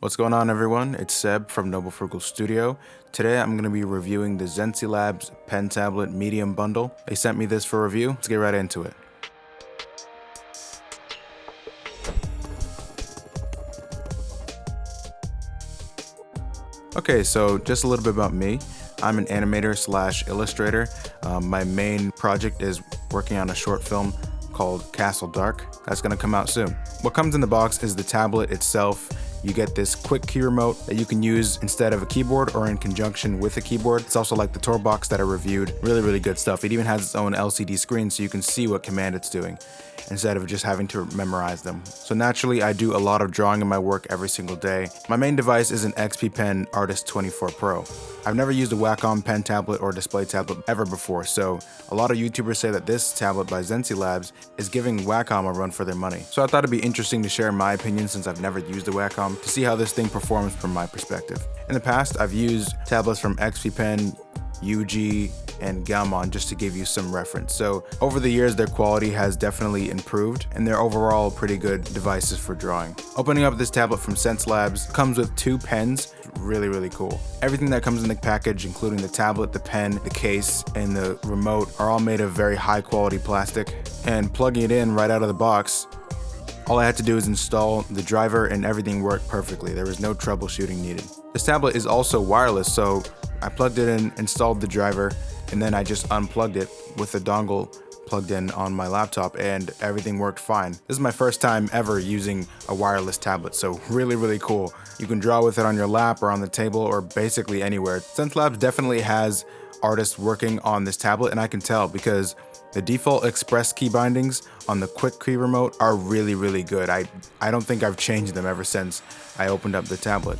What's going on, everyone? It's Seb from Noble Frugal Studio. Today I'm going to be reviewing the XenceLabs Pen Tablet Medium Bundle. They sent me this for review. Let's get right into it. Okay, so just a little bit about me. I'm an animator / illustrator. My main project is working on a short film called Castle Dark. That's going to come out soon. What comes in the box is the tablet itself. You get this quick key remote that you can use instead of a keyboard or in conjunction with a keyboard. It's also like the tour box that I reviewed. Really good stuff. It even has its own LCD screen so you can see what command it's doing instead of just having to memorize them. So naturally, I do a lot of drawing in my work every single day. My main device is an XP Pen Artist 24 Pro. I've never used a Wacom pen tablet or display tablet ever before, so a lot of YouTubers say that this tablet by XenceLabs is giving Wacom a run for their money. So I thought it'd be interesting to share my opinion since I've never used a Wacom to see how this thing performs from my perspective. In the past, I've used tablets from XP Pen, UG, and Gaomon just to give you some reference. So over the years, their quality has definitely improved and they're overall pretty good devices for drawing. Opening up this tablet from XenceLabs comes with two pens. Really cool. Everything that comes in the package, including the tablet, the pen, the case, and the remote, are all made of very high quality plastic. And plugging it in right out of the box, all I had to do is install the driver and everything worked perfectly. There was no troubleshooting needed. This tablet is also wireless, so I plugged it in, installed the driver, and then I just unplugged it with the dongle plugged in on my laptop and everything worked fine. This is my first time ever using a wireless tablet, so really cool. You can draw with it on your lap or on the table or basically anywhere. XenceLabs definitely has artists working on this tablet, and I can tell because the default express key bindings on the quick key remote are really good. I don't think I've changed them ever since I opened up the tablet.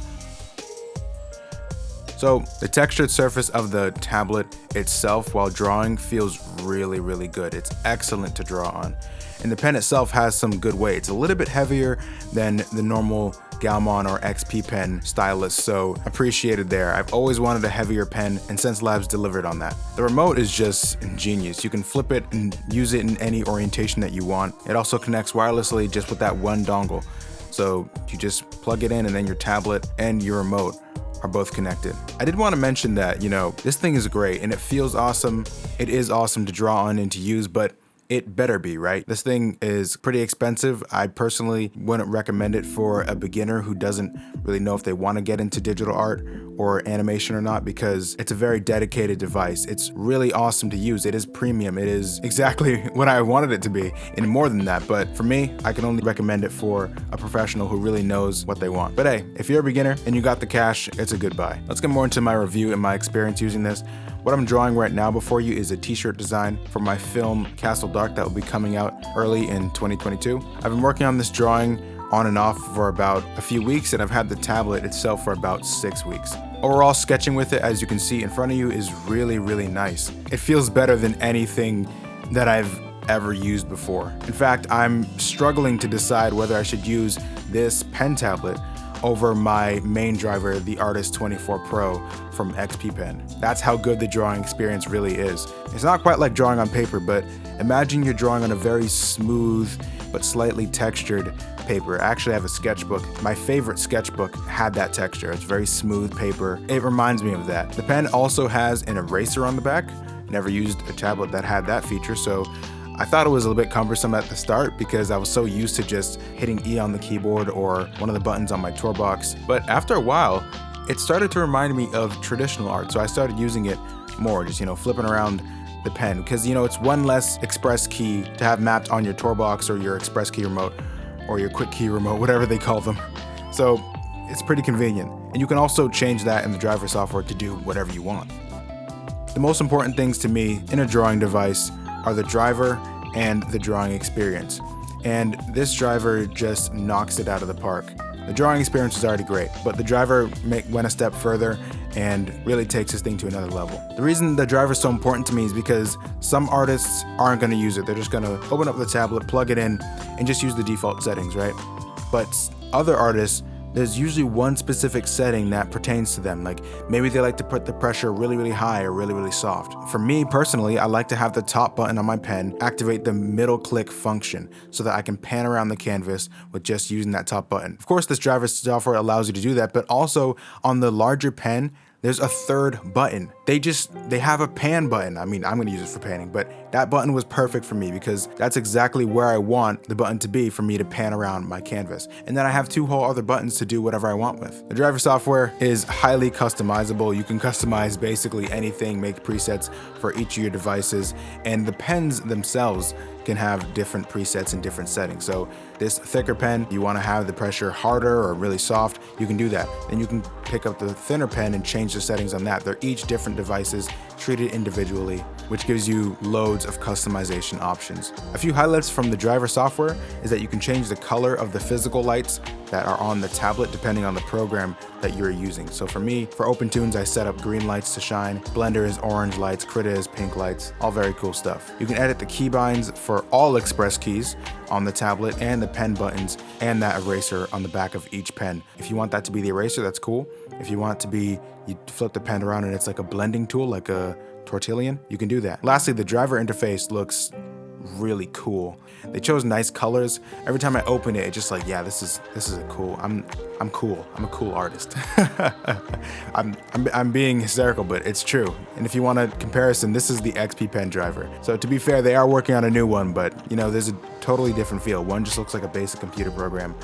So the textured surface of the tablet itself while drawing feels really good. It's excellent to draw on. And the pen itself has some good weight. It's a little bit heavier than the normal Gaomon or XP Pen stylus, so appreciated there. I've always wanted a heavier pen and XenceLabs delivered on that. The remote is just ingenious. You can flip it and use it in any orientation that you want. It also connects wirelessly just with that one dongle. So you just plug it in and then your tablet and your remote are both connected. I did want to mention that, this thing is great and it feels awesome. It is awesome to draw on and to use, but it better be, right? This thing is pretty expensive. I personally wouldn't recommend it for a beginner who doesn't really know if they want to get into digital art or animation or not, because it's a very dedicated device. It's really awesome to use. It is premium. It is exactly what I wanted it to be and more than that. But for me, I can only recommend it for a professional who really knows what they want. But hey, if you're a beginner and you got the cash, it's a good buy. Let's get more into my review and my experience using this. What I'm drawing right now before you is a t-shirt design for my film Castle Dark that will be coming out early in 2022. I've been working on this drawing on and off for about a few weeks, and I've had the tablet itself for about 6 weeks. Overall, sketching with it, as you can see in front of you, is really nice. It feels better than anything that I've ever used before. In fact, I'm struggling to decide whether I should use this pen tablet over my main driver, the Artist 24 Pro from XP Pen. That's how good the drawing experience really is. It's not quite like drawing on paper, but imagine you're drawing on a very smooth but slightly textured paper. I actually have a sketchbook. My favorite sketchbook had that texture. It's very smooth paper. It reminds me of that. The pen also has an eraser on the back. Never used a tablet that had that feature, so I thought it was a little bit cumbersome at the start because I was so used to just hitting E on the keyboard or one of the buttons on my tour box. But after a while, it started to remind me of traditional art. So I started using it more, just, flipping around the pen because, it's one less express key to have mapped on your tour box or your express key remote or your quick key remote, whatever they call them. So it's pretty convenient. And you can also change that in the driver software to do whatever you want. The most important things to me in a drawing device are the driver and the drawing experience. And this driver just knocks it out of the park. The drawing experience is already great, but the driver went a step further and really takes this thing to another level. The reason the driver is so important to me is because some artists aren't going to use it. They're just going to open up the tablet, plug it in, and just use the default settings, right? But other artists there's usually one specific setting that pertains to them. Like maybe they like to put the pressure really, really high or really, really soft. For me personally, I like to have the top button on my pen activate the middle click function so that I can pan around the canvas with just using that top button. Of course, this driver software allows you to do that, but also on the larger pen, there's a third button. They have a pan button. I mean, I'm gonna use it for panning, but that button was perfect for me because that's exactly where I want the button to be for me to pan around my canvas. And then I have two whole other buttons to do whatever I want with. The driver software is highly customizable. You can customize basically anything, make presets for each of your devices, and the pens themselves can have different presets and different settings. So this thicker pen, you want to have the pressure harder or really soft, you can do that. Then you can pick up the thinner pen and change the settings on that. They're each different devices treated individually, which gives you loads of customization options. A few highlights from the driver software is that you can change the color of the physical lights that are on the tablet depending on the program that you're using. So for me, for OpenTunes, I set up green lights to shine, Blender is orange lights, Krita is pink lights, all very cool stuff. You can edit the keybinds for all express keys on the tablet and the pen buttons and that eraser on the back of each pen. If you want that to be the eraser, that's cool. If you want it to be, you flip the pen around and it's like a blending tool, like a tortillon, you can do that. Lastly, the driver interface looks really cool. They chose nice colors. Every time I open it, it's just like, yeah, this is a cool. I'm cool. I'm a cool artist. I'm being hysterical, but it's true. And if you want a comparison, this is the XP Pen driver. So to be fair, they are working on a new one, but you know, there's a totally different feel. One just looks like a basic computer program,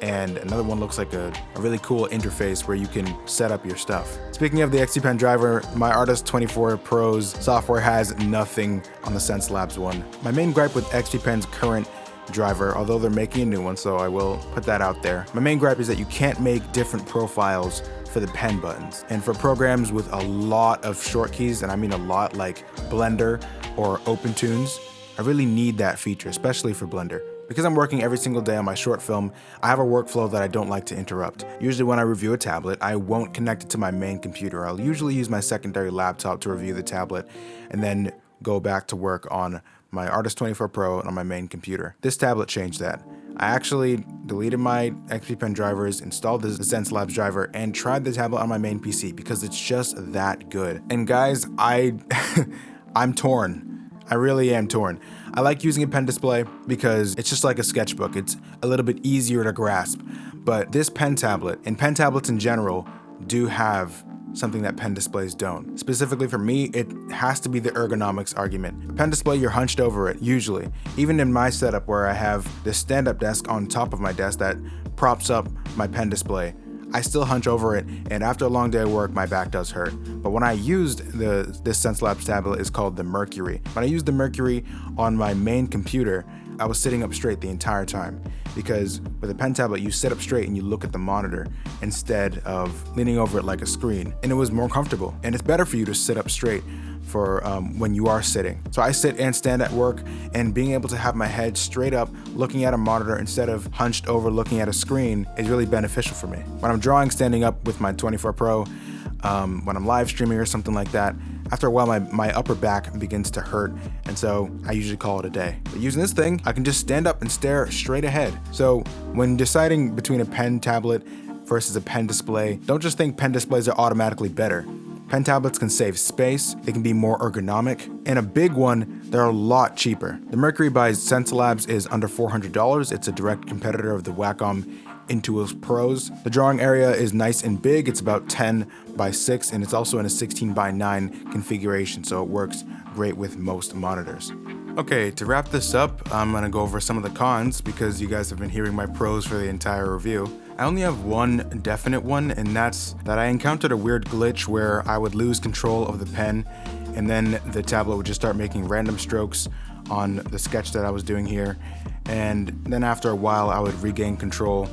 and another one looks like a really cool interface where you can set up your stuff. Speaking of the XP Pen driver, my Artist 24 Pro's software has nothing on the XenceLabs one. My main gripe with XP Pen's current driver, although they're making a new one, so I will put that out there. My main gripe is that you can't make different profiles for the pen buttons. And for programs with a lot of short keys, and I mean a lot, like Blender or OpenTunes, I really need that feature, especially for Blender. Because I'm working every single day on my short film, I have a workflow that I don't like to interrupt. Usually when I review a tablet, I won't connect it to my main computer. I'll usually use my secondary laptop to review the tablet and then go back to work on my Artist 24 Pro on my main computer. This tablet changed that. I actually deleted my XP Pen drivers, installed the XenceLabs driver, and tried the tablet on my main PC because it's just that good. And guys, I'm torn. I really am torn. I like using a pen display because it's just like a sketchbook. It's a little bit easier to grasp. But this pen tablet, and pen tablets in general, do have something that pen displays don't. Specifically for me, it has to be the ergonomics argument. A pen display, you're hunched over it, usually. Even in my setup where I have this stand-up desk on top of my desk that props up my pen display, I still hunch over it, and after a long day of work, my back does hurt. But when I used this XenceLabs tablet, is called the Mercury. When I used the Mercury on my main computer, I was sitting up straight the entire time, because with a pen tablet, you sit up straight and you look at the monitor instead of leaning over it like a screen, and it was more comfortable. And it's better for you to sit up straight for when you are sitting. So I sit and stand at work, and being able to have my head straight up looking at a monitor instead of hunched over looking at a screen is really beneficial for me. When I'm drawing standing up with my 24 Pro, when I'm live streaming or something like that, after a while my upper back begins to hurt, and so I usually call it a day. But using this thing, I can just stand up and stare straight ahead. So when deciding between a pen tablet versus a pen display, don't just think pen displays are automatically better. Pen tablets can save space, they can be more ergonomic, and a big one, they're a lot cheaper. The Mercury by XenceLabs is under $400. It's a direct competitor of the Wacom Intuos Pros. The drawing area is nice and big. It's about 10 by 6, and it's also in a 16 by 9 configuration, so it works great with most monitors. Okay, to wrap this up, I'm gonna go over some of the cons because you guys have been hearing my pros for the entire review. I only have one definite one, and that's that I encountered a weird glitch where I would lose control of the pen, and then the tablet would just start making random strokes on the sketch that I was doing here, and then after a while I would regain control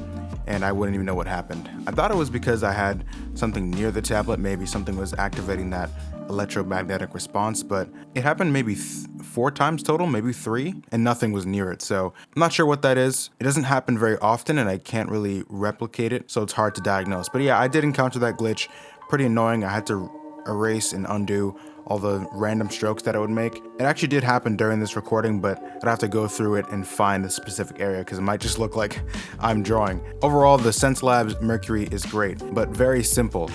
and I wouldn't even know what happened. I thought it was because I had something near the tablet, maybe something was activating that electromagnetic response, but it happened maybe 4 times total, maybe 3, and nothing was near it. So I'm not sure what that is. It doesn't happen very often and I can't really replicate it, so it's hard to diagnose. But yeah, I did encounter that glitch. Pretty annoying. I had to erase and undo all the random strokes that it would make. It actually did happen during this recording, but I'd have to go through it and find the specific area because it might just look like I'm drawing. Overall, the XenceLabs Mercury is great, but very simple.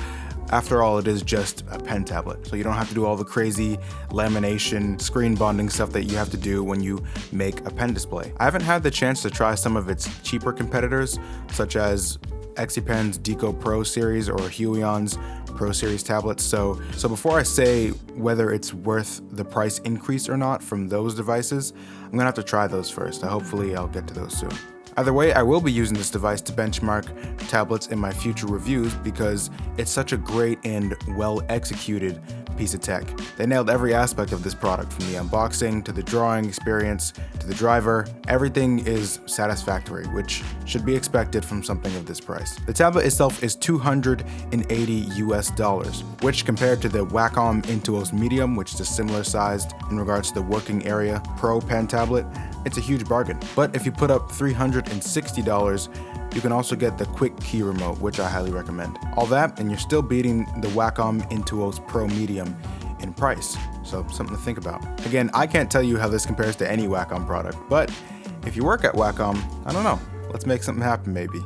After all, it is just a pen tablet, so you don't have to do all the crazy lamination, screen bonding stuff that you have to do when you make a pen display. I haven't had the chance to try some of its cheaper competitors, such as Exipen's Deco Pro series or Huion's Pro series tablets, so before I say whether it's worth the price increase or not from those devices, I'm gonna have to try those first. Hopefully I'll get to those soon. Either way, I will be using this device to benchmark tablets in my future reviews because it's such a great and well executed piece of tech. They nailed every aspect of this product, from the unboxing to the drawing experience to the driver. Everything is satisfactory, which should be expected from something of this price. The tablet itself is $280 US, which compared to the Wacom Intuos Medium, which is a similar sized in regards to the working area Pro pen tablet, it's a huge bargain. But if you put up $360, you can also get the quick key remote, which I highly recommend. All that, and you're still beating the Wacom Intuos Pro Medium in price, so something to think about. Again, I can't tell you how this compares to any Wacom product, but if you work at Wacom, I don't know, let's make something happen maybe.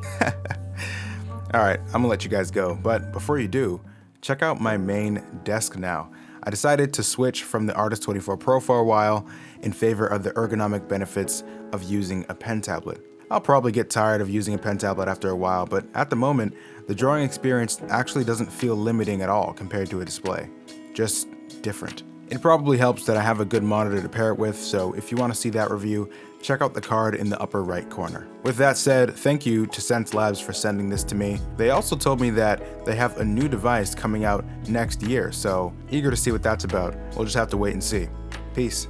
Alright, I'm gonna let you guys go, but before you do, check out my main desk now. I decided to switch from the Artist 24 Pro for a while in favor of the ergonomic benefits of using a pen tablet. I'll probably get tired of using a pen tablet after a while, but at the moment, the drawing experience actually doesn't feel limiting at all compared to a display. Just different. It probably helps that I have a good monitor to pair it with, so if you want to see that review, check out the card in the upper right corner. With that said, thank you to XenceLabs for sending this to me. They also told me that they have a new device coming out next year, so eager to see what that's about. We'll just have to wait and see. Peace.